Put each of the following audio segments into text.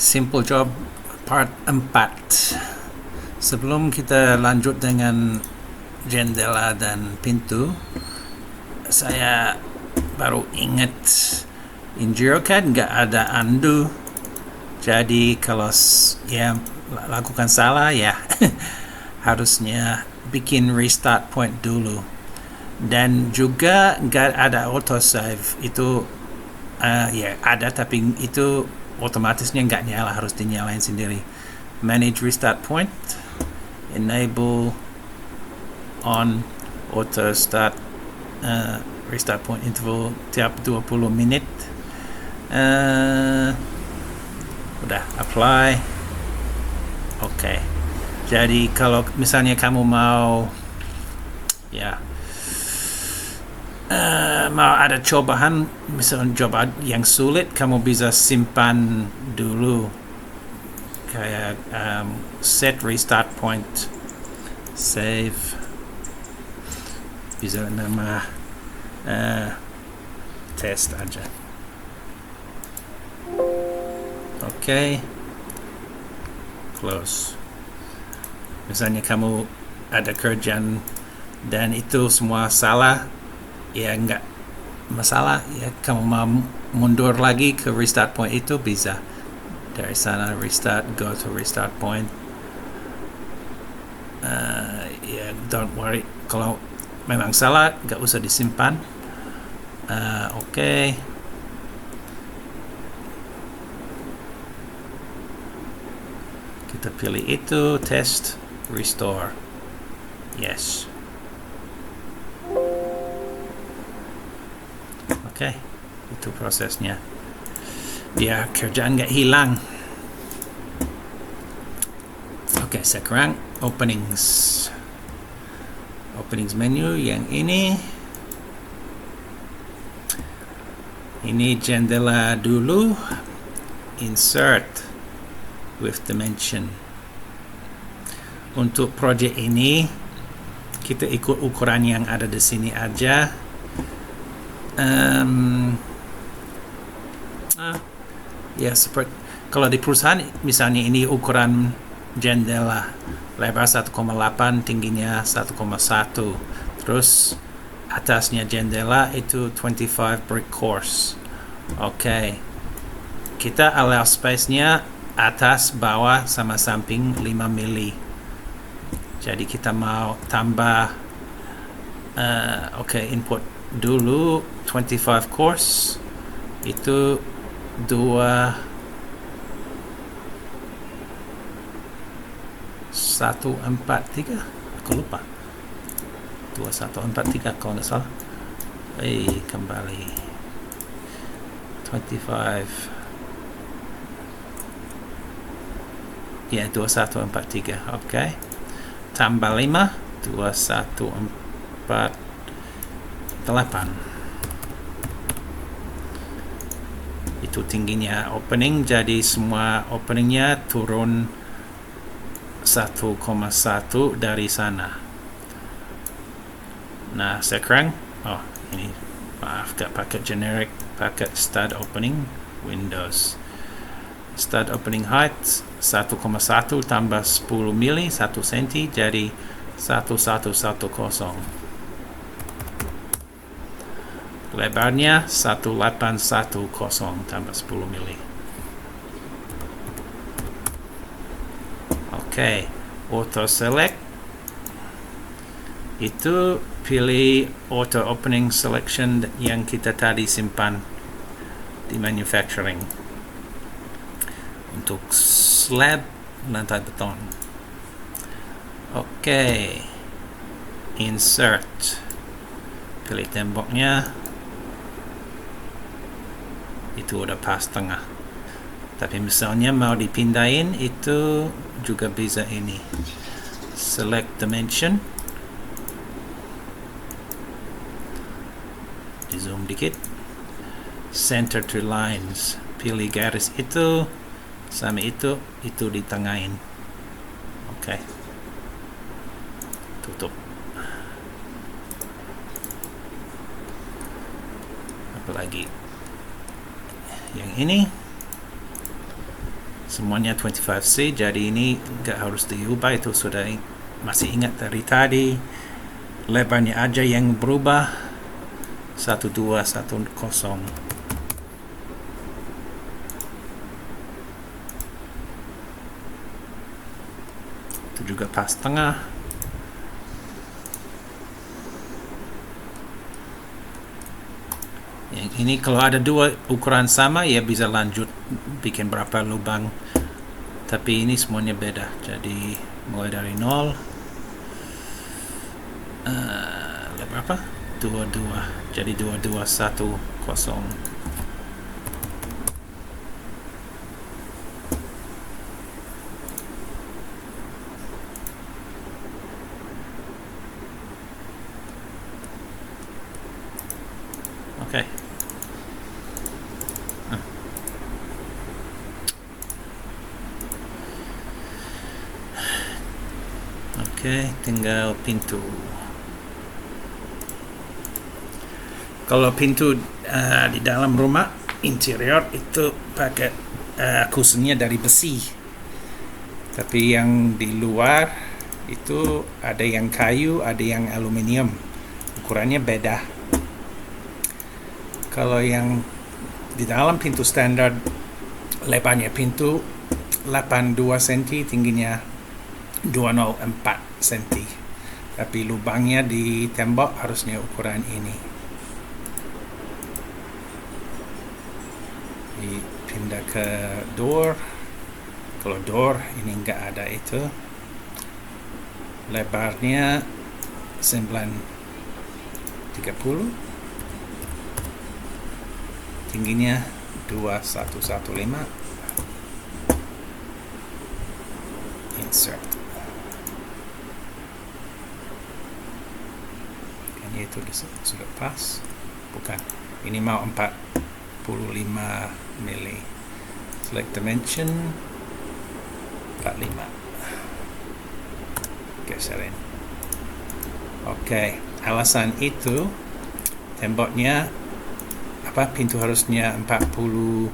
Simple Job Part 4. Sebelum kita lanjut dengan jendela dan pintu, saya baru ingat InGiroCAD nggak ada undo. Jadi kalau lakukan salah ya harusnya bikin restart point dulu. Dan juga nggak ada autosave. Itu ya ada, tapi itu otomatisnya nggak nyala, harus dinyalain sendiri. Manage restart point, enable on auto start restart point interval tiap 20 menit. Udah apply. Oke. Jadi kalau misalnya kamu mau mau ada cobaan, misalnya coba yang sulit, kamu bisa simpan dulu, kayak set restart point, save, bisa nama test aja. Oke. Close. Misalnya kamu ada kerjaan dan itu semua salah, ya nggak masalah, ya kamu mau mundur lagi ke restart point itu bisa dari sana, restart, go to restart point. Don't worry kalau memang salah, nggak usah disimpan. Oke. Kita pilih itu, test, restore, yes. Oke, itu prosesnya. Biar kerjaan nggak hilang. Oke, sekarang openings menu yang ini jendela dulu, insert with dimension. Untuk project ini kita ikut ukuran yang ada di sini aja. Seperti kalau di perusahaan misalnya ini ukuran jendela, lebar 1,8, tingginya 1,1, terus atasnya jendela itu 25 brick course. Oke. Kita allow space-nya atas, bawah, sama samping 5 mili. Jadi kita mau tambah input dulu 25 course itu 2143, aku lupa, 2143 kalau nggak salah. Kembali 25, ya 2143. Oke. Tambah 5, 2148. Itu tingginya opening, jadi semua openingnya turun 1,1 dari sana. Nah, sekarang ini maaf, gak pakai generic, pakai start opening Windows. Start opening height 1,1 tambah 10 mili, 1 cm, jadi 1110. Lebarnya 1810 tambah 10 mili. Oke, auto select itu pilih auto opening selection yang kita tadi simpan di manufacturing. Untuk slab, lantai beton. Oke. Insert, pilih temboknya, itu udah pas tengah. Tapi misalnya mau dipindahin, itu juga bisa ini. Select dimension, di zoom dikit, center to lines, pilih garis itu sama itu ditengahin. Oke. Tutup. Apalagi yang ini semuanya 25C, jadi ini nggak harus diubah, itu sudah masih ingat dari tadi. Lebarnya aja yang berubah, 1210. Itu juga pas tengah. Yang ini kalau ada dua ukuran sama ya bisa lanjut bikin berapa lubang, tapi ini semuanya beda, jadi mulai dari 0. Berapa? 22, jadi 2210. Oke. Oke, tinggal pintu. Kalau pintu di dalam rumah interior itu pakai kusennya dari besi, tapi yang di luar itu ada yang kayu, ada yang aluminium, ukurannya beda. Kalau yang di dalam pintu standar, lebarnya pintu 82 cm, tingginya 204 cm, tapi lubangnya di tembok harusnya ukuran ini. Pindah ke door. Kalau door ini nggak ada itu, lebarnya 930, tingginya 2115. Insert. Ini itu sudah pas, bukan, ini mau 45 mili. Select dimension 45, geserin. Oke, alasan itu temboknya pintu harusnya 45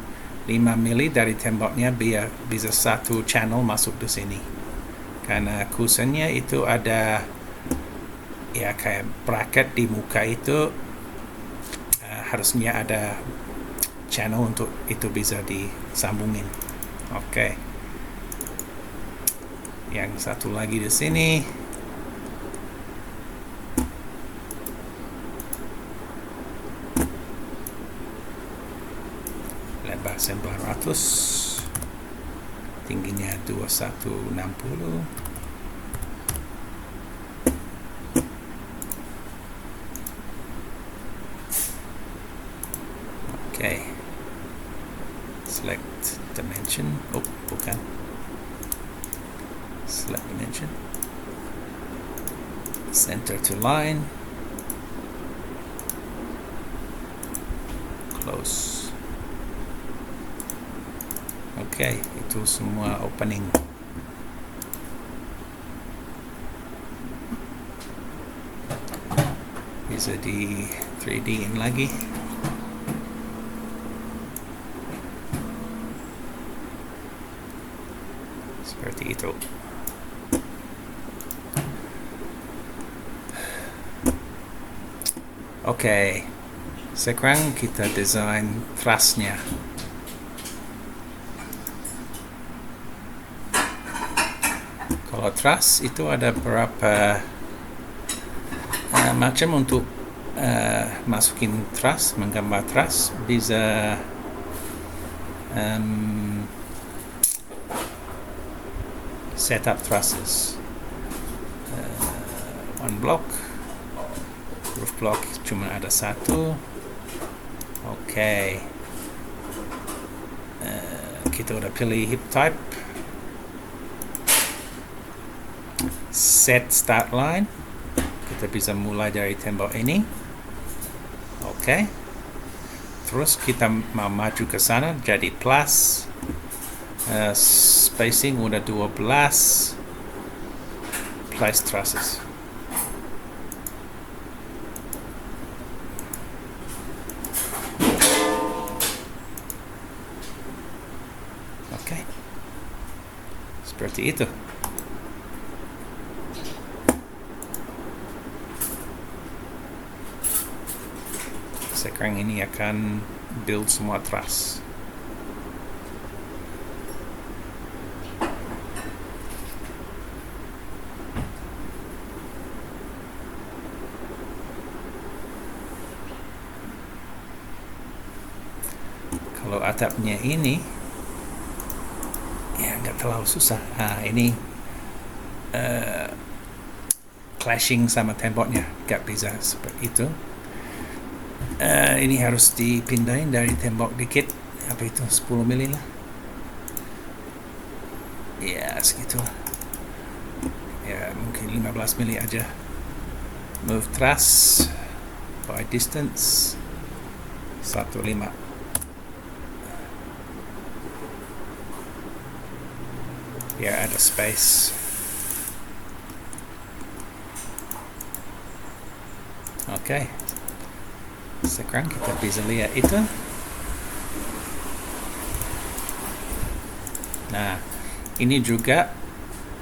mili dari temboknya biar bisa satu channel masuk di sini, karena kusennya itu ada ya kayak bracket di muka itu, harusnya ada channel untuk itu bisa disambungin. Oke. Yang satu lagi di sini. Lebar 900. Tingginya 2160. Oke. Select dimension. Oh, bukan. Select dimension. Center to line. Close. Oke, itu semua opening. Bisa di 3D-in lagi. Seperti itu. Oke, sekarang kita desain trussnya. Kalau truss itu ada beberapa macam untuk masukin truss, menggambar truss. Bisa set up trusses. One block, roof block cuma ada satu. Oke. Kita udah pilih hip type. Set start line. Kita bisa mulai dari tembok ini. Oke. Terus kita mau maju ke sana jadi plus. Spacing udah 12. Place trusses. Oke. Seperti itu. Sekarang ini akan build semua truss. Kalau atapnya ini ya nggak terlalu susah. Ini clashing sama temboknya, nggak bisa seperti itu. Ini harus dipindahin dari tembok dikit, apa itu 10 mili lah ya, segitu ya, mungkin 15 mili aja. Move truss by distance 1,5. Ya, ada space. Oke. Sekarang kita bisa lihat itu. Nah, ini juga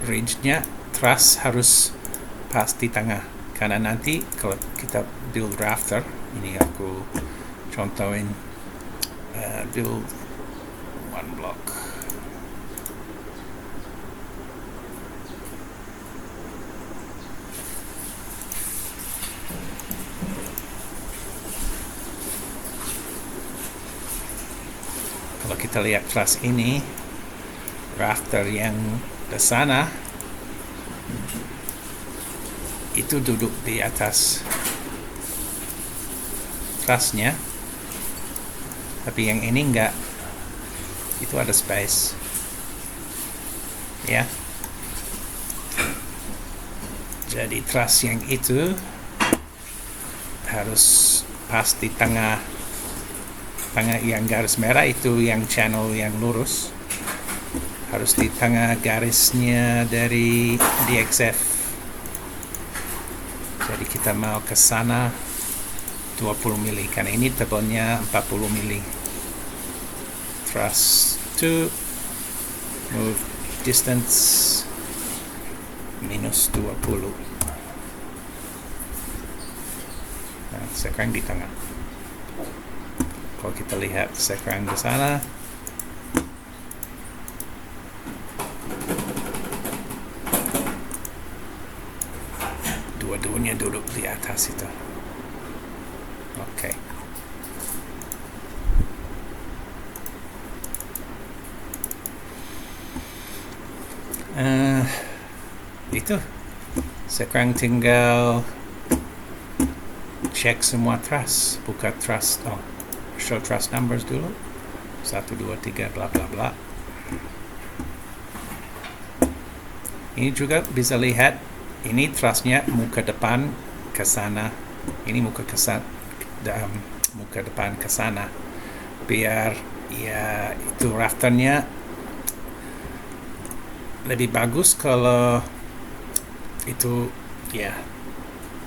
ridge-nya truss harus pas di tengah, karena nanti kalau kita build rafter, ini aku contohin build one block. Kalau kita lihat truss ini, rafter yang di sana itu duduk di atas trussnya, tapi yang ini enggak, itu ada space ya. Jadi truss yang itu harus pas di tengah yang garis merah itu, yang channel yang lurus harus di tengah garisnya dari DXF. Jadi kita mau ke sana 20 mili, karena ini tebalnya 40 mili. Truss to move distance minus 20. Nah, sekarang di tengah. Kalau kita lihat sekarang ke sana, dua-duanya duduk di atas itu. Oke. Itu. Sekarang tinggal cek semua truss, buka truss. Show truss numbers dulu, 1, 2, 3, bla bla bla. Ini juga bisa lihat, ini trussnya muka depan ke sana, ini muka depan ke sana, biar ya itu rafternya lebih bagus kalau itu ya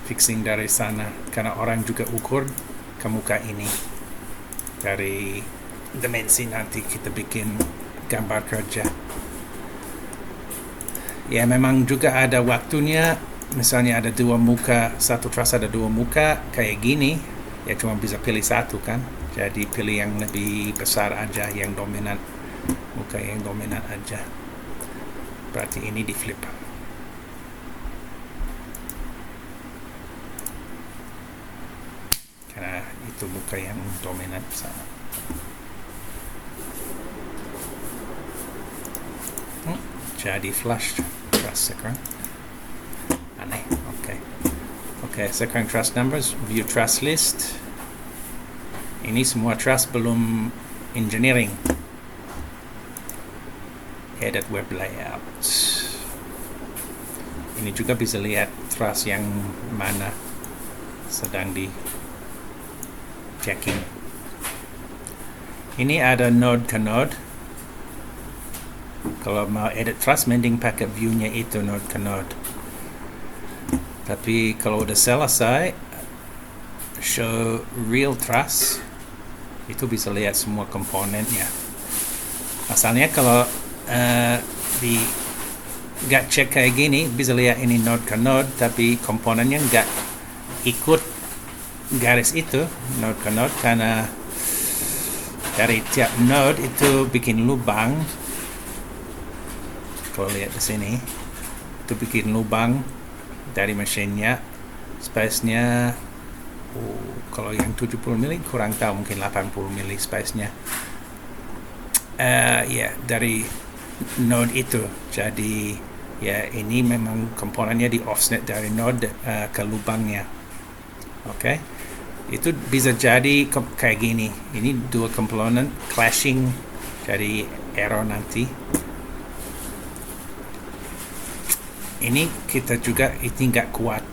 fixing dari sana, karena orang juga ukur ke muka ini dari dimensi nanti kita bikin gambar kerja. Ya, memang juga ada waktunya, misalnya ada dua muka, satu truss ada dua muka kayak gini, ya cuma bisa pilih satu kan, jadi pilih yang lebih besar aja, yang dominan, muka yang dominan aja, berarti ini di flip. Karena itu muka yang dominan sana. Jadi flush truss sekarang. Aneh. Oke, sekarang truss numbers, view truss list. Ini semua truss belum engineering. Edit web layout. Ini juga bisa lihat truss yang mana sedang di checking. Ini ada node ke node. Kalau mau edit truss, mending pakai view-nya itu node ke node. Tapi kalau udah selesai, show real truss, itu bisa lihat semua komponennya. Asalnya kalau di nggak cek kayak gini, bisa lihat ini node ke node, tapi komponennya nggak ikut garis itu, node ke node, karena dari tiap node itu bikin lubang. Kalau lihat di sini, itu bikin lubang dari mesinnya, space-nya. Kalau yang 70 mili kurang tahu, mungkin 80 mili space-nya. Ya, dari node itu. Jadi ya ini memang komponennya di offset dari node ke lubangnya. Oke. Itu bisa jadi kayak gini. Ini dua komponen clashing, jadi error nanti. Ini kita juga ini nggak kuat,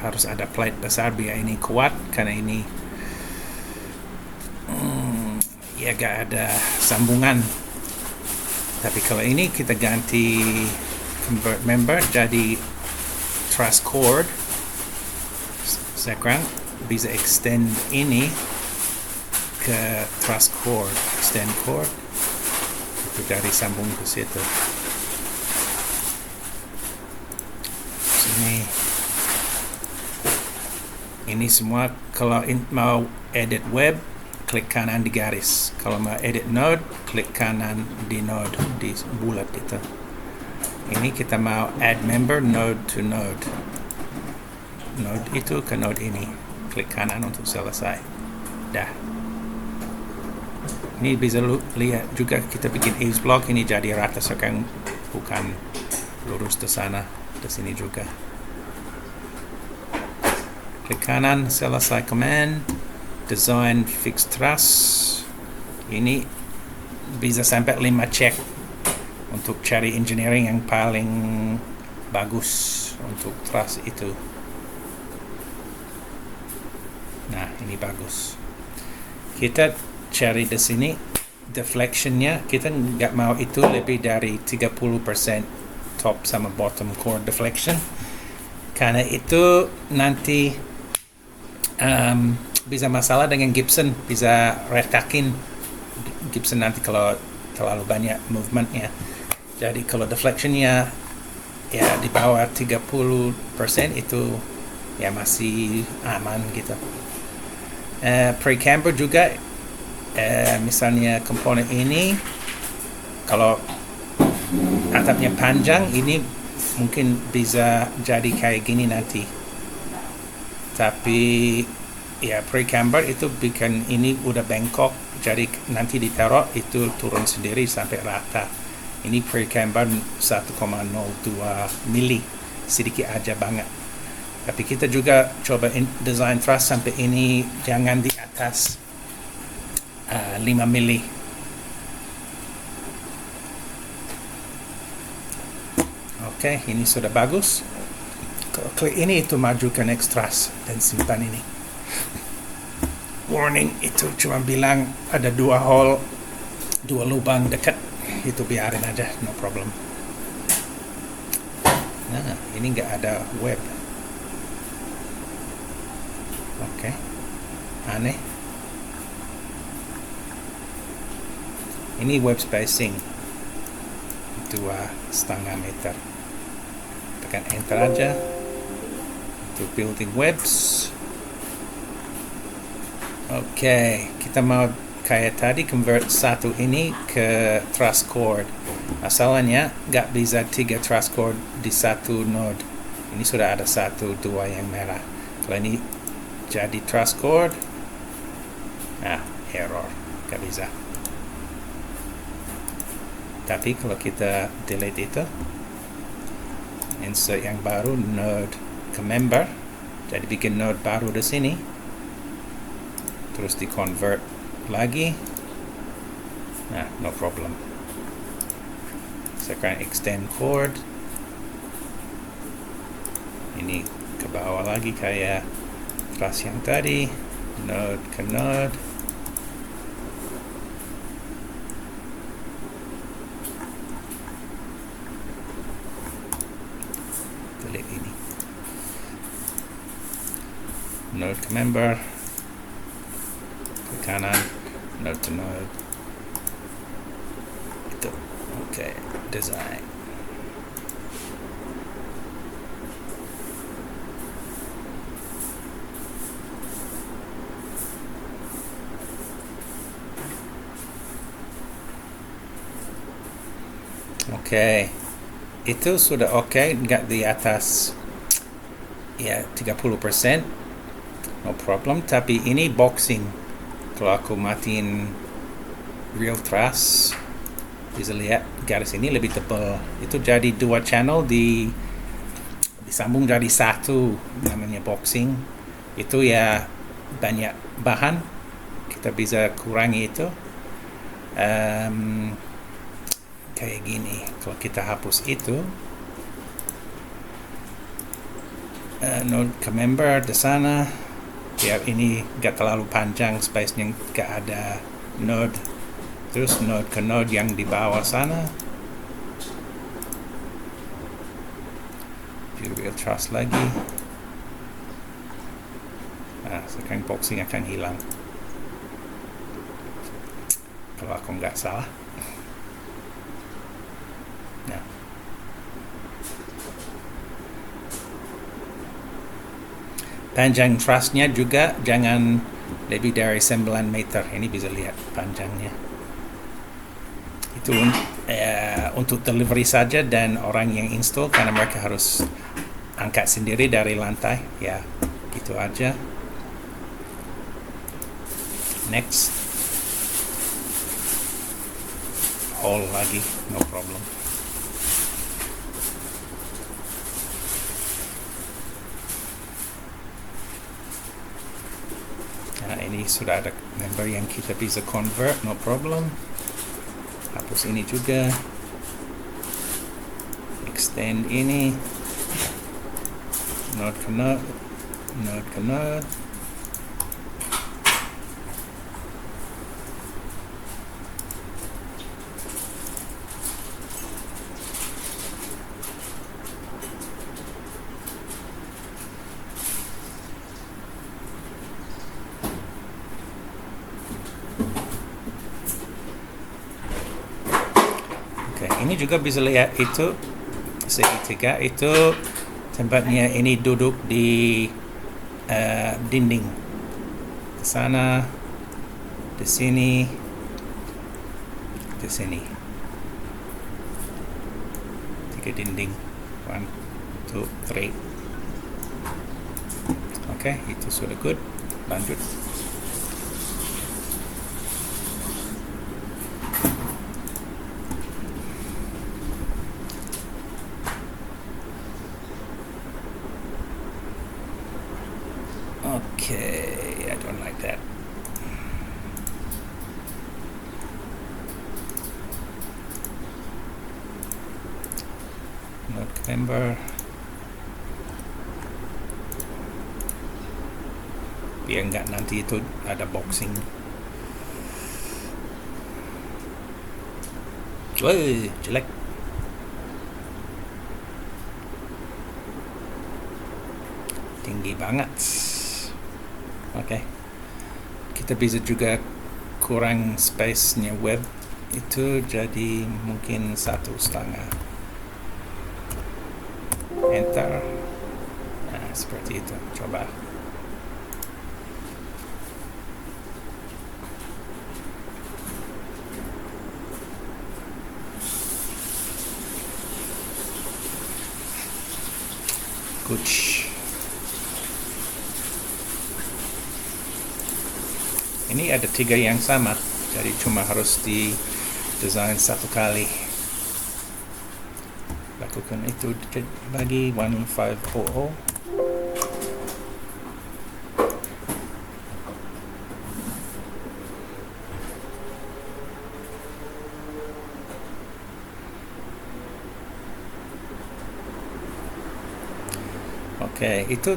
harus ada plate besar biar ini kuat, karena ini ya nggak ada sambungan. Tapi kalau ini kita ganti convert member jadi truss cord, sekarang bisa extend ini ke truss cord, extend cord itu dari sambung ke situ. Ini semua kalau mau edit web, klik kanan di garis. Kalau mau edit node, klik kanan di node, di bulat itu. Ini kita mau add member node to node. Node itu ke node ini. Klik kanan untuk selesai. Dah. Ini bisa lihat juga kita bikin ease block, ini jadi rata sekarang, bukan lurus ke sana, ke sini juga. Klik kanan, selesai command, design fixed truss. Ini bisa sampai 5 cek untuk cari engineering yang paling bagus untuk truss itu. Nah, ini bagus. Kita cari di sini deflectionnya, kita nggak mau itu lebih dari 30% top sama bottom core deflection, karena itu nanti bisa masalah dengan Gibson, bisa retakin Gibson nanti kalau terlalu banyak movementnya. Jadi kalau deflectionnya ya di bawah 30% itu ya masih aman gitu. Pre-camber juga, misalnya komponen ini kalau atapnya panjang, ini mungkin bisa jadi kayak gini nanti. Tapi ya pre-camber itu bikin ini udah bengkok, jadi nanti ditaruh itu turun sendiri sampai rata. Ini pre-camber 1,02 mili, sedikit aja banget. Tapi kita juga coba design truss sampai ini jangan di atas 5 mili. Oke, ini sudah bagus. Kalau klik ini itu maju ke next truss dan simpan ini. Warning, itu cuma bilang ada 2 hole, 2 lubang dekat, itu biarin aja, no problem. Nah, ini nggak ada web. Oke, aneh. Ini web spacing 2,5 meter. Tekan enter aja. To building webs. Oke, kita mau kayak tadi convert satu ini ke truss cord. Masalahnya nggak bisa 3 truss cord di satu node. Ini sudah ada 1, 2 yang merah. Kalau ini jadi truss cord, nah error, nggak bisa. Tapi kalau kita delete itu, insert yang baru, node ke member, jadi bikin node baru di sini, terus di convert lagi, nah no problem. Sekarang extend cord, ini ke bawah lagi kayak truss yang tadi, node ke node. Delete ini. Node ke member, ke kanan, node to node. Itu, oke, design. Oke, itu sudah oke, nggak di atas ya 30%, no problem. Tapi ini boxing. Kalau aku matiin real truss, bisa lihat garis ini lebih tebal. Itu jadi 2 channel disambung jadi satu, namanya boxing. Itu ya banyak bahan, kita bisa kurangi itu. Kayak gini, kalau kita hapus itu, node ke member di sana, biar ini gak terlalu panjang, space-nya gak ada node. Terus node ke node yang di bawah sana, real truss lagi. Nah, sekarang boxing akan hilang kalau aku nggak salah. Nah, panjang trussnya juga jangan lebih dari 9 meter. Ini bisa lihat panjangnya. Itu untuk delivery saja dan orang yang install, karena mereka harus angkat sendiri dari lantai. Ya, gitu aja. Next. Hole lagi, no problem. Nah, ini sudah ada member yang kita bisa convert, no problem. Hapus ini juga. Extend ini. Node ke node. Node ke node. Ini juga bisa lihat itu segitiga itu tempatnya ini duduk di dinding. Di sana, di sini, di sini. 3 dinding. 1, 2, 3. Oke, itu sudah good. Lanjut. Okay, I don't like that. Not member. Biar nggak nanti itu ada boxing. Woi, jelek. Tinggi banget. Oke, kita bisa juga kurang space-nya web itu jadi mungkin 1,5. Enter. Nah, seperti itu. Coba. Good. Ini ada 3 yang sama, jadi cuma harus di desain 1 kali. Lakukan itu bagi 1500. Oke, itu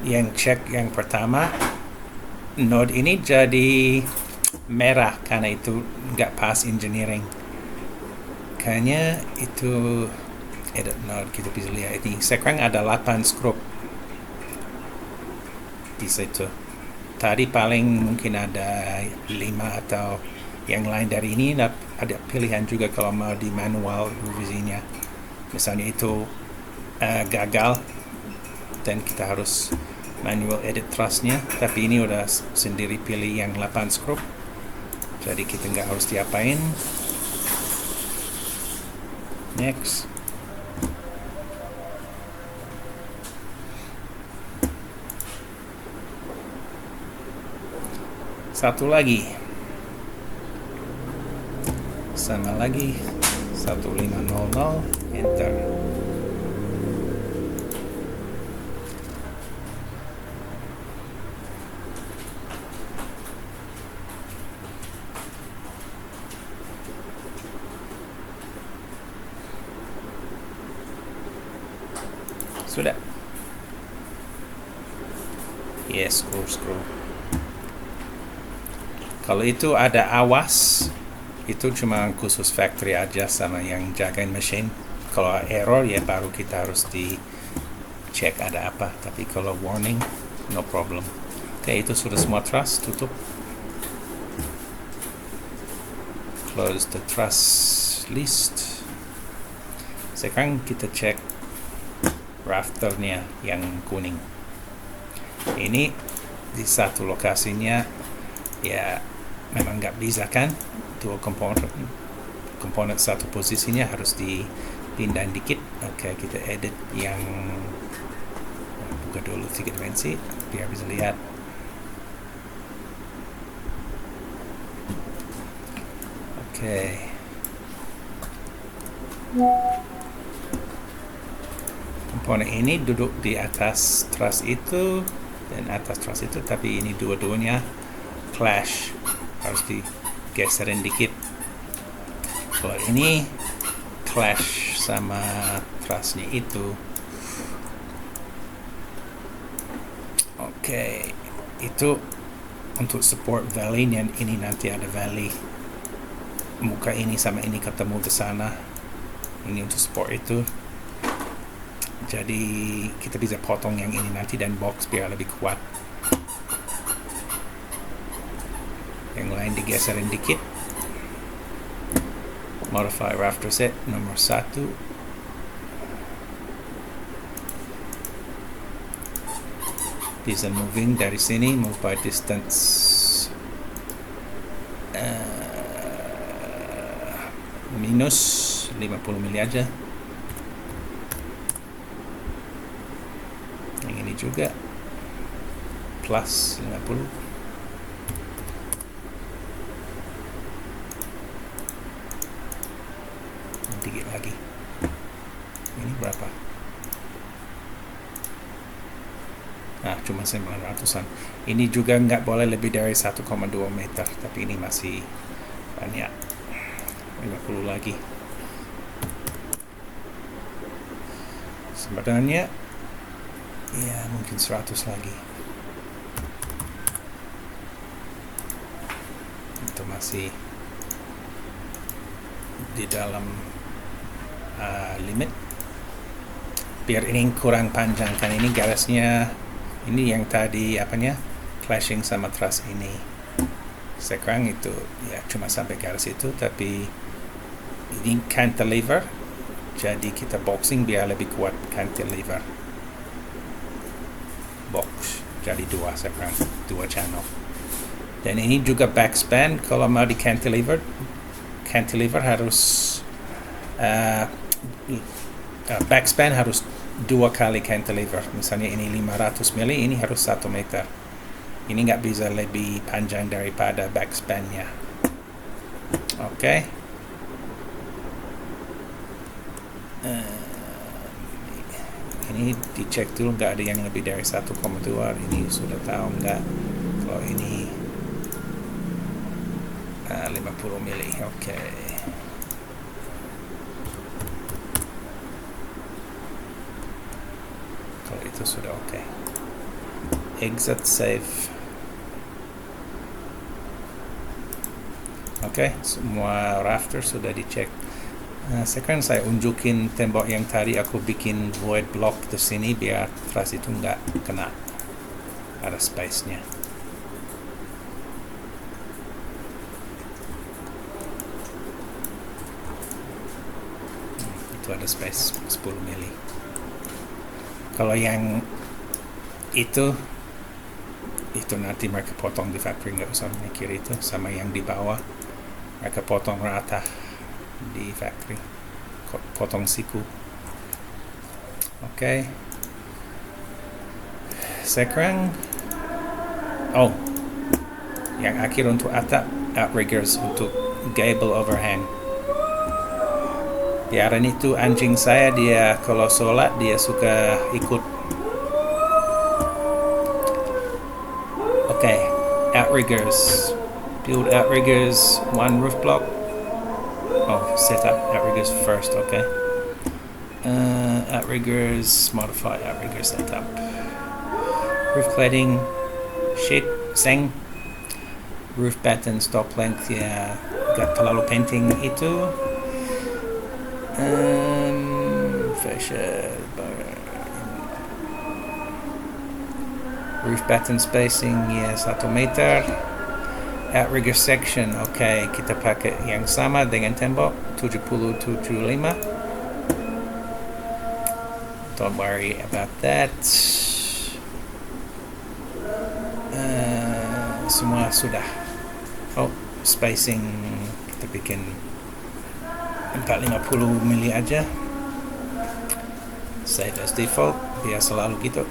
yang cek yang pertama. Node ini jadi merah karena itu nggak pas engineering. Kayaknya itu edit node, kita bisa lihat ini. Sekarang ada 8 skrup di situ. Tadi paling mungkin ada 5 atau yang lain dari ini. Ada pilihan juga kalau mau di manual revisinya. Misalnya itu gagal dan kita harus manual edit trussnya, tapi ini udah sendiri pilih yang 8 skrup, jadi kita nggak harus diapain. Next. Satu lagi. Sama lagi. 1500, enter. Sudah. Yes, scroll. Kalau itu ada awas, itu cuma khusus factory aja sama yang jagain mesin. Kalau error ya baru kita harus dicek ada apa. Tapi kalau warning, no problem. Oke, itu sudah semua truss, tutup. Close the truss list. Sekarang kita cek rafternya yang kuning. Ini di satu lokasinya ya memang nggak bisa kan, dua komponen satu posisinya harus dipindah dikit. Oke, kita edit yang buka dulu 3 dimensi biar bisa lihat. Oke. Komponen ini duduk di atas truss itu dan atas truss itu, tapi ini dua-duanya clash, harus digeserin dikit. Kalau ini clash sama trussnya itu. Oke, itu untuk support valley, dan ini nanti ada valley. Muka ini sama ini ketemu ke sana. Ini untuk support itu. Jadi kita bisa potong yang ini nanti dan box biar lebih kuat. Yang lain digeserin dikit. Modify rafter set nomor 1. Bisa moving dari sini, move by distance minus 50 mili aja. Yang ini juga plus 50. Dikit lagi. Ini berapa? Nah, cuma 900-an. Ini juga nggak boleh lebih dari 1,2 meter, tapi ini masih banyak. 50 lagi. Sebenarnya ya mungkin 100 lagi. Itu masih di dalam limit. Biar ini kurang panjang kan, ini garisnya ini yang tadi apanya clashing sama truss ini. Sekarang itu ya cuma sampai garis itu, tapi ini cantilever, jadi kita boxing biar lebih kuat cantilever. Box jadi 2 sekarang, 2 channel. Dan ini juga backspan. Kalau mau di cantilever harus backspan harus 2 kali cantilever. Misalnya ini 500 mili, ini harus 1 meter. Ini nggak bisa lebih panjang daripada backspannya. Oke. Ini dicek dulu nggak ada yang lebih dari 1,2. Ini sudah tahu nggak. Kalau ini 50 mili. Oke. Kalau itu sudah oke. Exit save. Oke, semua rafter sudah dicek. Sekarang saya unjukin tembok yang tadi aku bikin void block di sini biar truss itu nggak kena, ada space-nya. Itu ada space 10 mili. Kalau yang itu nanti mereka potong di factory, nggak usah mikir itu. Sama yang di bawah mereka potong rata di factory. potong siku. Oke. Sekarang yang akhir untuk atap, outriggers untuk gable overhang. Biaran itu anjing saya, dia kalau sholat dia suka ikut. Oke, outriggers. Build outriggers, one roof block. Set up outriggers first, okay. Outriggers, modify outriggers setup. Roof cladding, sheet, seng. Roof batten, stop length, ya gak terlalu penting itu. Fascia, roof batten spacing, ya 1 meter. Outrigger section, okay, kita pakai yang sama dengan tembok 70-75. Don't worry about that. Semua sudah. Spacing kita bikin 450 mili aja. Save as default, biar selalu gitu.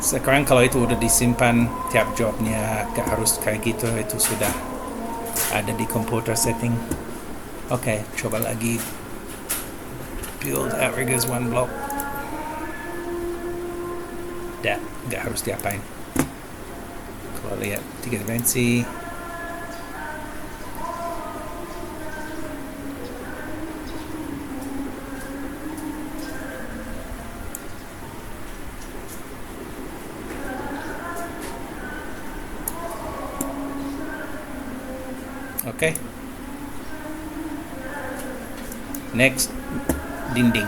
Sekarang kalau itu udah disimpan, tiap jobnya gak harus kayak gitu, itu sudah ada di komputer setting. Oke, coba lagi. Build outriggers one block. Dah, gak harus diapain. Kalau lihat 3 dimensi. Oke. Next, dinding.